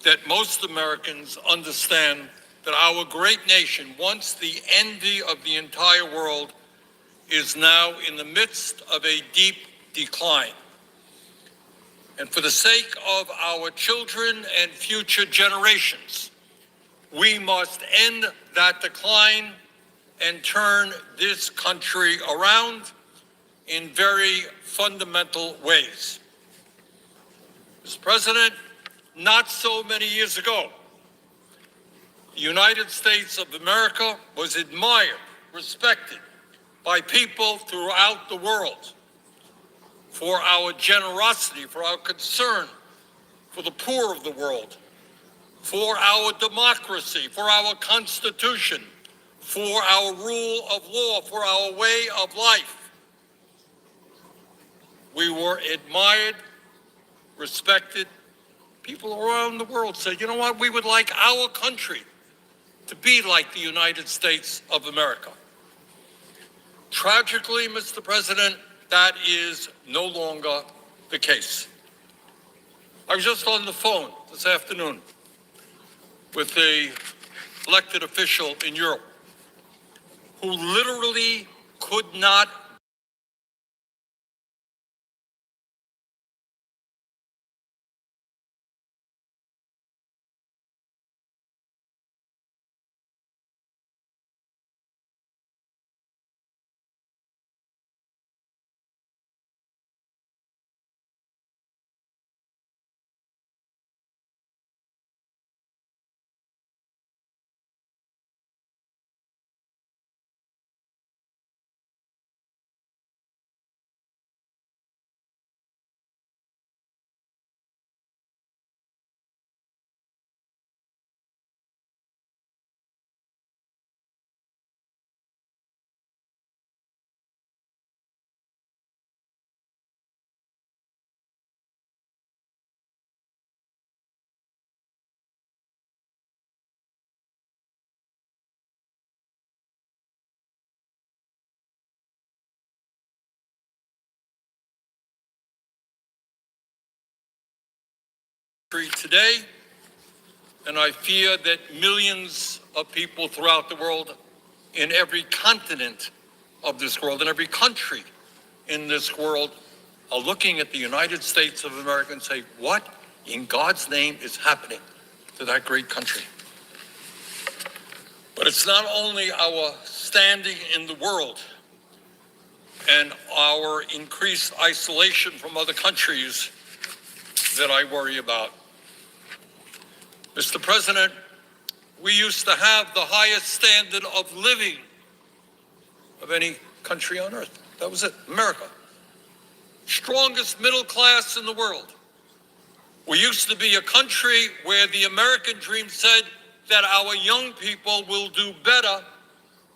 that most Americans understand that our great nation, once the envy of the entire world, is now in the midst of a deep decline. And for the sake of our children and future generations, we must end that decline and turn this country around in very fundamental ways. Mr. President, not so many years ago, the United States of America was admired, respected by people throughout the world for our generosity, for our concern for the poor of the world, for our democracy, for our Constitution, for our rule of law, for our way of life. We were admired, respected. People around the world said, you know what, we would like our country to be like the United States of America. Tragically, Mr. President, that is no longer the case. I was just on the phone this afternoon with an elected official in Europe who literally could not today, and I fear that millions of people throughout the world, in every continent of this world, in every country in this world, are looking at the United States of America and say, what in God's name is happening to that great country? But it's not only our standing in the world and our increased isolation from other countries that I worry about. Mr. President, we used to have the highest standard of living of any country on earth. That was it, America. Strongest middle class in the world. We used to be a country where the American dream said that our young people will do better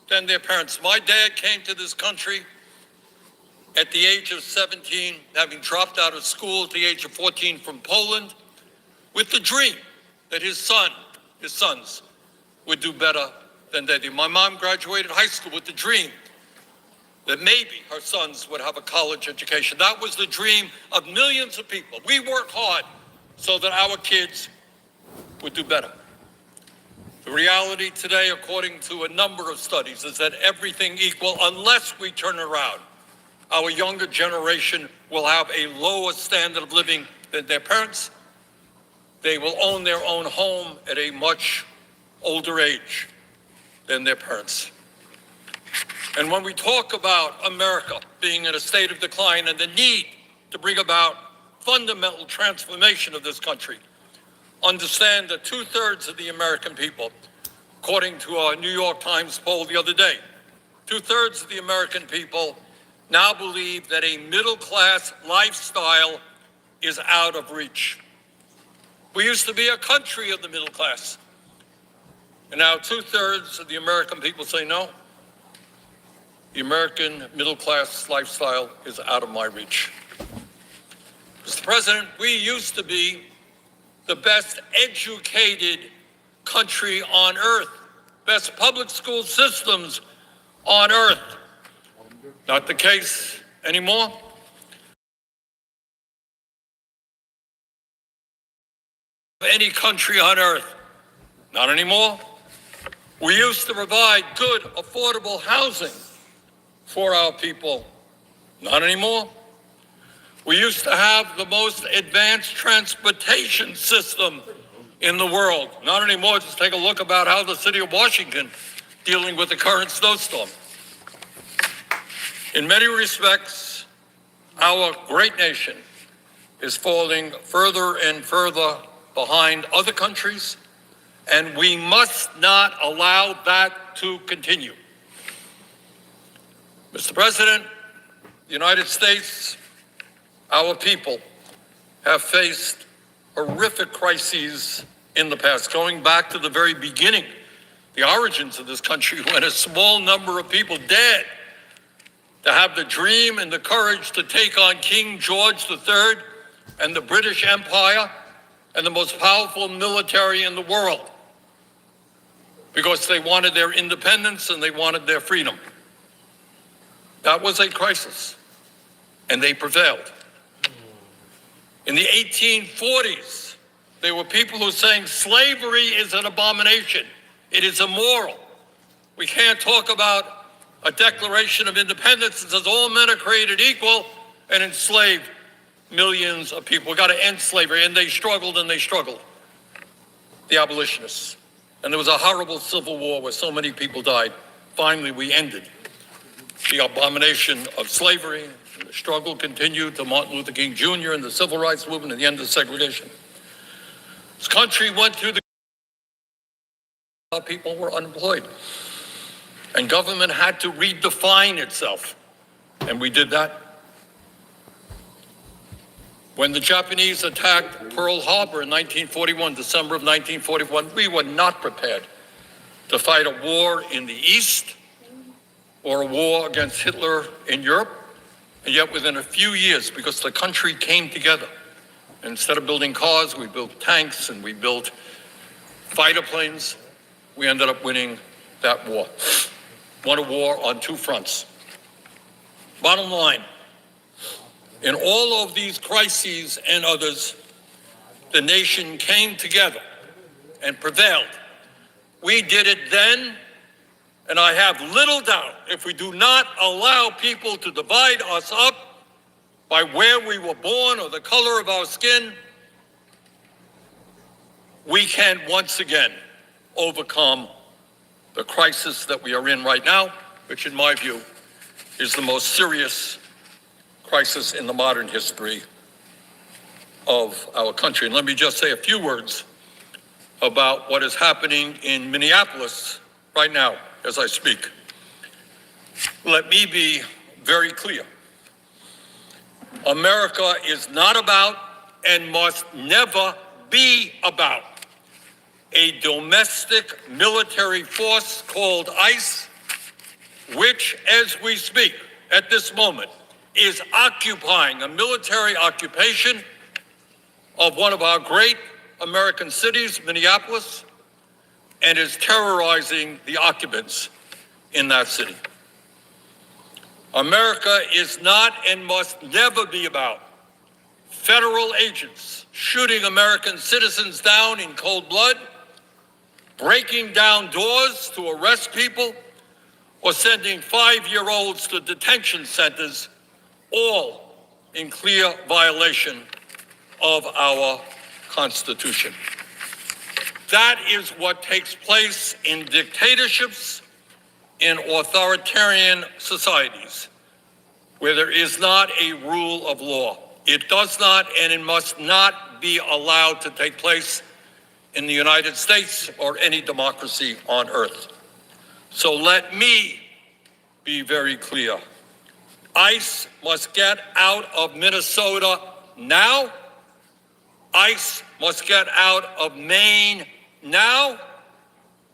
than their parents. My dad came to this country at the age of 17, having dropped out of school at the age of 14 from Poland, with the dream that his sons would do better than they did. My mom graduated high school with the dream that maybe her sons would have a college education. That was the dream of millions of people. We work hard so that our kids would do better. The reality today, according to a number of studies, is that everything equal, unless we turn around, our younger generation will have a lower standard of living than their parents. They will own their own home at a much older age than their parents. And when we talk about America being in a state of decline and the need to bring about fundamental transformation of this country, understand that 2/3 of the American people, according to a New York Times poll the other day, 2/3 of the American people now believe that a middle-class lifestyle is out of reach. We used to be a country of the middle class. And now 2/3 of the American people say, no, the American middle-class lifestyle is out of my reach. Mr. President, we used to be the best educated country on earth, best public school systems on earth. Not the case anymore. of any country on earth. Not anymore. We used to provide good, affordable housing for our people. Not anymore. We used to have the most advanced transportation system in the world. Not anymore. Just take a look about how the city of Washington dealing with the current snowstorm. In many respects, our great nation is falling further and further behind other countries, and we must not allow that to continue. Mr. President, the United States, our people have faced horrific crises in the past, going back to the very beginning, the origins of this country, when a small number of people dared to have the dream and the courage to take on King George III and the British Empire and the most powerful military in the world, because they wanted their independence and they wanted their freedom. That was a crisis, and they prevailed. In the 1840s, there were people who were saying slavery is an abomination. It is immoral. We can't talk about a Declaration of Independence that says all men are created equal and enslave millions of people. We've got to end slavery. And they struggled and they struggled, the abolitionists. And there was a horrible civil war where so many people died. Finally, we ended the abomination of slavery. And the struggle continued to Martin Luther King Jr. and the Civil Rights Movement and the end of segregation. This country went through people were unemployed. And government had to redefine itself. And we did that. When the Japanese attacked Pearl Harbor in 1941, December of 1941, we were not prepared to fight a war in the East or a war against Hitler in Europe. And yet within a few years, because the country came together, and instead of building cars, we built tanks and we built fighter planes, we ended up winning that war. Won a war on two fronts. Bottom line, in all of these crises and others, the nation came together and prevailed. We did it then, and I have little doubt if we do not allow people to divide us up by where we were born or the color of our skin, we can once again overcome the crisis that we are in right now, which in my view is the most serious crisis in the modern history of our country. And let me just say a few words about what is happening in Minneapolis right now as I speak. Let me be very clear. America is not about and must never be about a domestic military force called ICE, which, as we speak at this moment, is occupying a military occupation of one of our great American cities, Minneapolis, and is terrorizing the occupants in that city. America is not and must never be about federal agents shooting American citizens down in cold blood, breaking down doors to arrest people, or sending 5-year-olds to detention centers, all in clear violation of our Constitution. That is what takes place in dictatorships, in authoritarian societies, where there is not a rule of law. It does not and it must not be allowed to take place in the United States or any democracy on earth. So let me be very clear. ICE must get out of Minnesota now. ICE must get out of Maine now.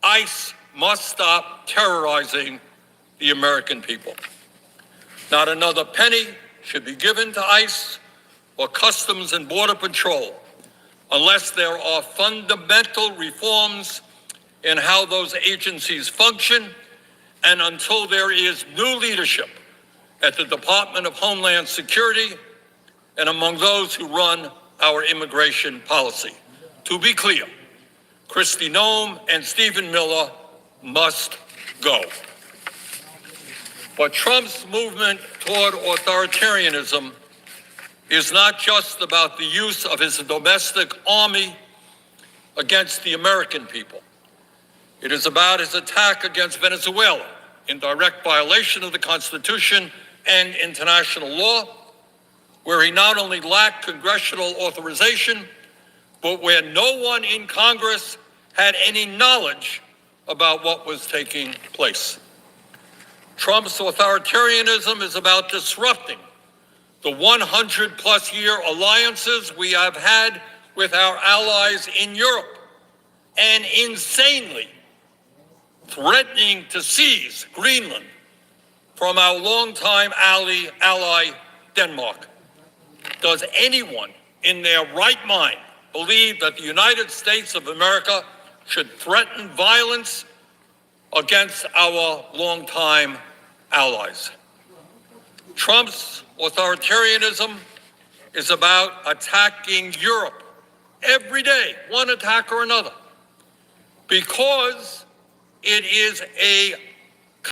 ICE must stop terrorizing the American people. Not another penny should be given to ICE or Customs and Border Patrol unless there are fundamental reforms in how those agencies function and until there is new leadership at the Department of Homeland Security and among those who run our immigration policy. To be clear, Kristi Noem and Stephen Miller must go. But Trump's movement toward authoritarianism is not just about the use of his domestic army against the American people. It is about his attack against Venezuela in direct violation of the Constitution and international law, where he not only lacked congressional authorization, but where no one in Congress had any knowledge about what was taking place. Trump's authoritarianism is about disrupting the 100-plus year alliances we have had with our allies in Europe, and insanely threatening to seize Greenland from our longtime ally, Denmark. Does anyone in their right mind believe that the United States of America should threaten violence against our longtime allies? Trump's authoritarianism is about attacking Europe every day, one attack or another, because it is a